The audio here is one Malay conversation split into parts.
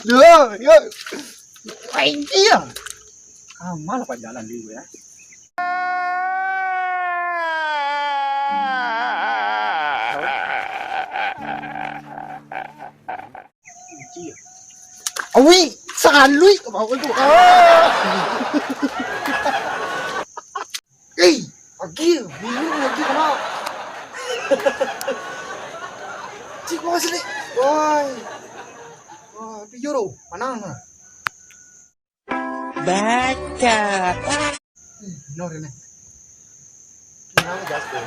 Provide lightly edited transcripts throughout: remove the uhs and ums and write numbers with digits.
Được, được. Mày kia. Malah pada jalan dulu ya. Ui, sàn lui bảo cái tụi. Ê, ở kia, mình lúc này kia nào. Chị có gì đấy? Ôi. Đi vô đâu? Mana mana? Baca. No, ini. Kenapa jasper?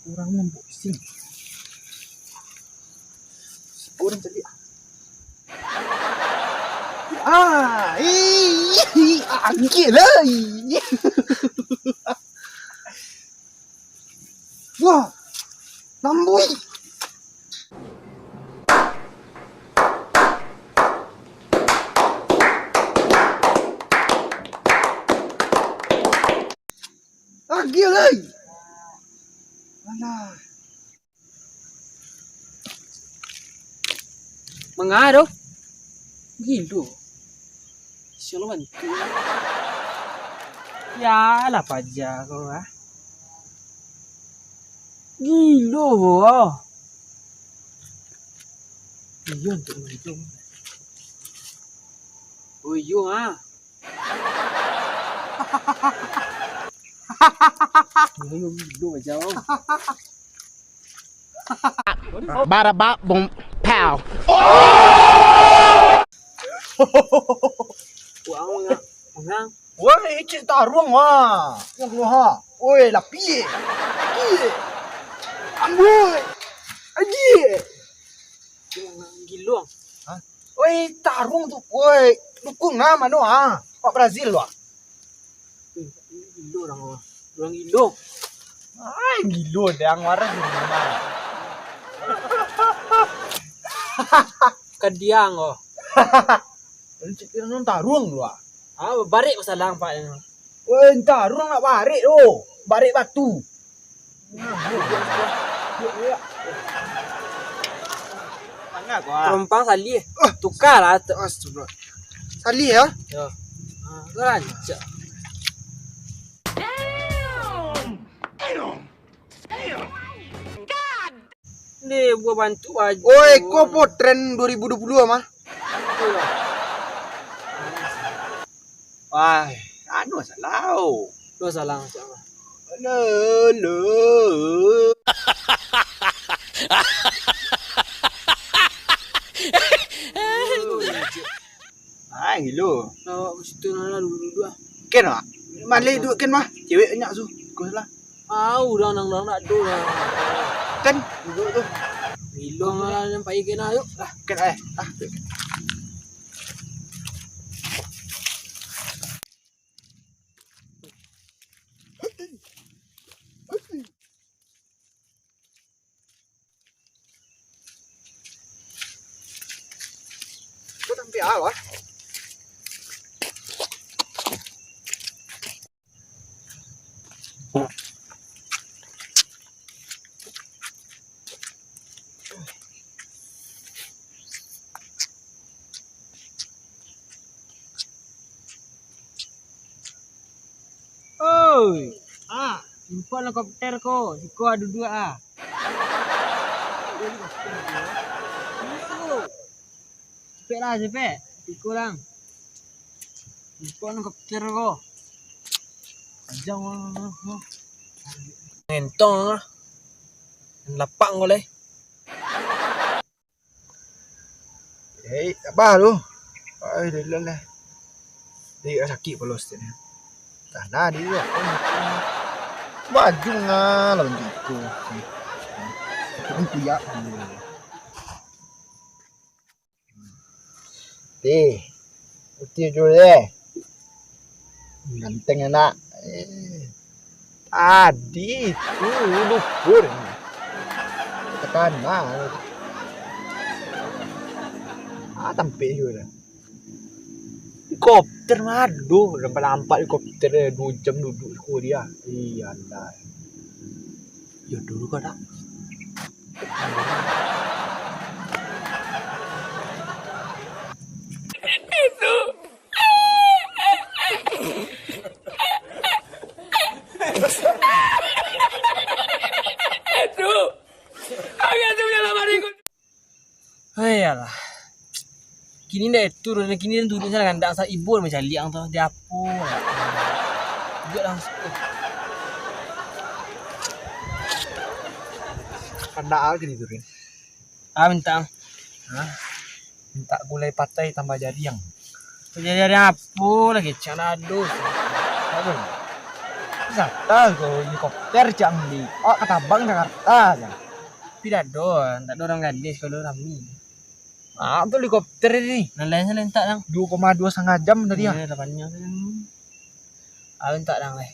Kurang memboxing. Kurang jadi. Angin lah. Wah, nambui. Gila. Mana? Mengaruh. Gila. Siapa bantu? Ya lah pajak kau ah. Gila boh. Uyun tu uyun. Uyun ah. Uyun gila jauh. Bada bop boom pow. Quảng ngang. Ngang. Woi, cik tarung ah. Yang lu ha. Woi, lapi. Lagi. Amboi. Lagi. Gila. Ha? Woi, tarung tu. Woi, dukung nama no ah. Pak Brazil lu. Gila orang. Orang gila. Ay, gilo yang waras ni mana. Kadiang oh. Cik kira non tarung lu ah. Ah, barik masalah pak ni. Woi, tarung nak barik tu. Barik batu. Mana gua? Perompang sali. Tukar lah. Astagfirullah. Sali ya? Ya. Ah, rancak. Ni buat bantu baju. Oi, kau potren 2022 mah. Wah, anu salah. Dua salah macam mana? Lo. Ah, gilo. Awak situ nak dulu ah. Ken ah. Malay duk ken mah. Cewek banyak su. Kau salah. Ah, udah nang nak do lah. Ken duduk tu. Bilong lah yang payah kena yuk. Ah, ken ah. Kau sampai awak. Oi. Ah, jumpa helikopter ko. Siko ada dua ah. Cepet lah, cepet. Siko lang. Jumpa helikopter ko. Ajang lah. Ngentong lah. Lapak ko leh. Eh, apa tu? Ay, dah lah. Dia sakit polos ni. Tak nak dia tu. Baju ngah lah bentukku. Aku ya. Putih je deh. Ganteng anak. Tadi itu lumpur. Tekan tampil juga. Helikopter madu, nampak helikopter 2 jam duduk di Korea. Iya lah. Ya dulu kan tak. Ayolah. Kini dah turun kini dah duduk sana kan dak sa ibu macam liang tu dia apa. Duduk langsung. Kanda lagi diturin. Minta. Minta gulai patai tambah jariang. Jadi apa lagi canado. Apa? Jakarta kau helikopter Jambi. Oh kata Bang Jakarta ya. Tidak ada orang gadis kalau rami. Itu helikopter ini. Lain tak dang. 2,2 jam tadi ya. Depannya kan. Tak dang leh.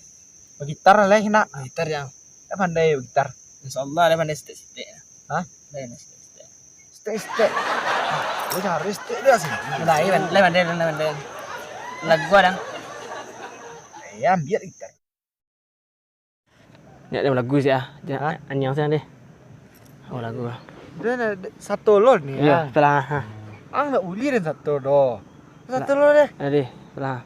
Gitar lah nak. Gitar yang. Pandai gitar. Insyaallah dia pandai stek-stek. Hah? Lain stek-stek. Stek. Lu cari stek dia sih. Lain pandai. Lagu dang. Ya ambil gitar. Ya dia lagu sih ah. Jangan anyang sana deh. Oh lagu. Dia satu lor nih ya. Ya, pelan. Nak uli dan satu do. Satu lor deh. Ada, pelan.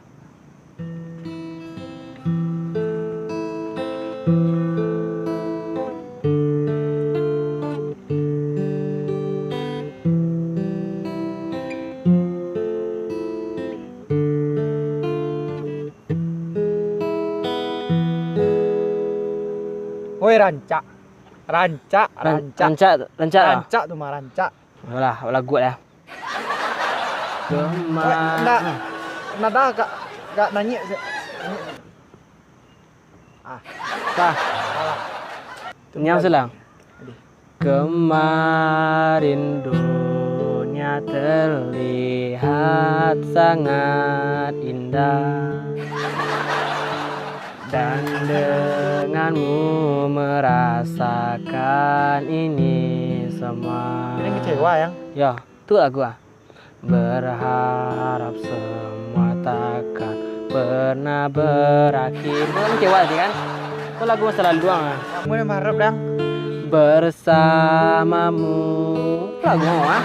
Woi rancak tuh mah rancak. Alah, lagu dah. Nada gak nanya sih. Sah. Nyang selang. Kemarin dunia terlihat sangat indah. Dan denganmu merasakan ini semua. Ini kecewa yang. Ya, itu lagu ah. Berharap semua takkan pernah berakhir. Bukan kecewa sih kan? Itu lagu masa lalu doang ah. Kamu yang harap dang. Bersamamu. Lagu ah.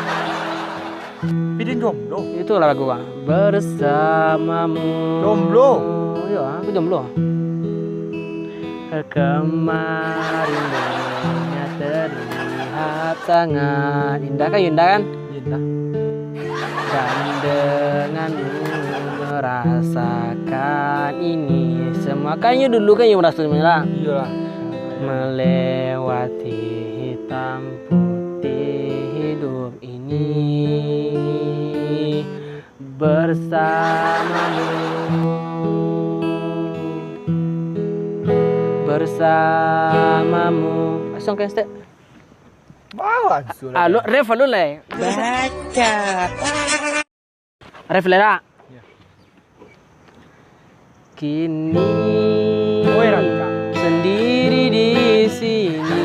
Bidin jomblo. Itu lagu ah. Bersamamu. Jomblo. Iya, aku jomblo. Kemarin dunia terlihat sangat indah kan Yunda kan? Indah. Dan denganmu merasakan ini semua kayaknya dulu kan yang merasa merah. Iyalah. Melewati hitam putih hidup ini bersamamu. Song kan step. Bawa sudah. Lo ref lu le. Baca. Ref lera. Kini Woi rancak. sendiri di sini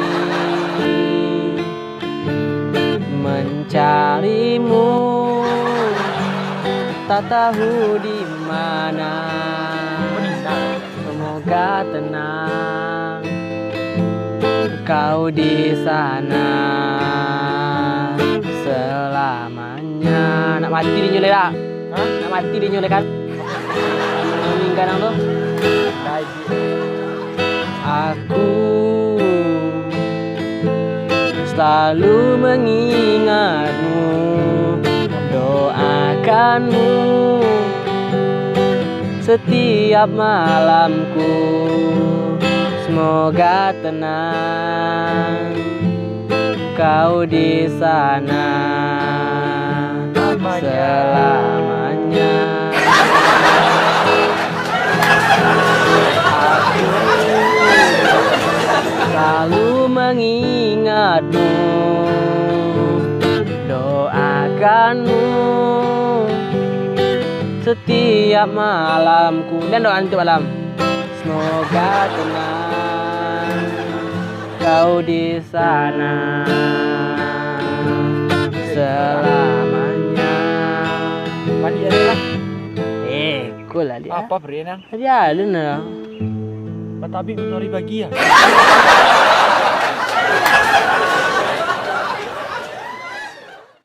mencarimu, tak tahu di mana. Semoga tenang kau di sana selamanya. Nak mati di nyulek tak? Hah? Nak mati di nyulek kan? Meninggal nang tu. Aku selalu mengingatmu, doakanmu setiap malamku. Semoga tenang kau di sana selamanya. Aku selalu mengingatmu, doakanmu setiap malamku. Dan doa untuk malam. Semoga tenang kau di sana selamanya. Mandi ada lah. Cool lah dia. Apa berenang? Dia ada nah. Batabi menori bagi ya.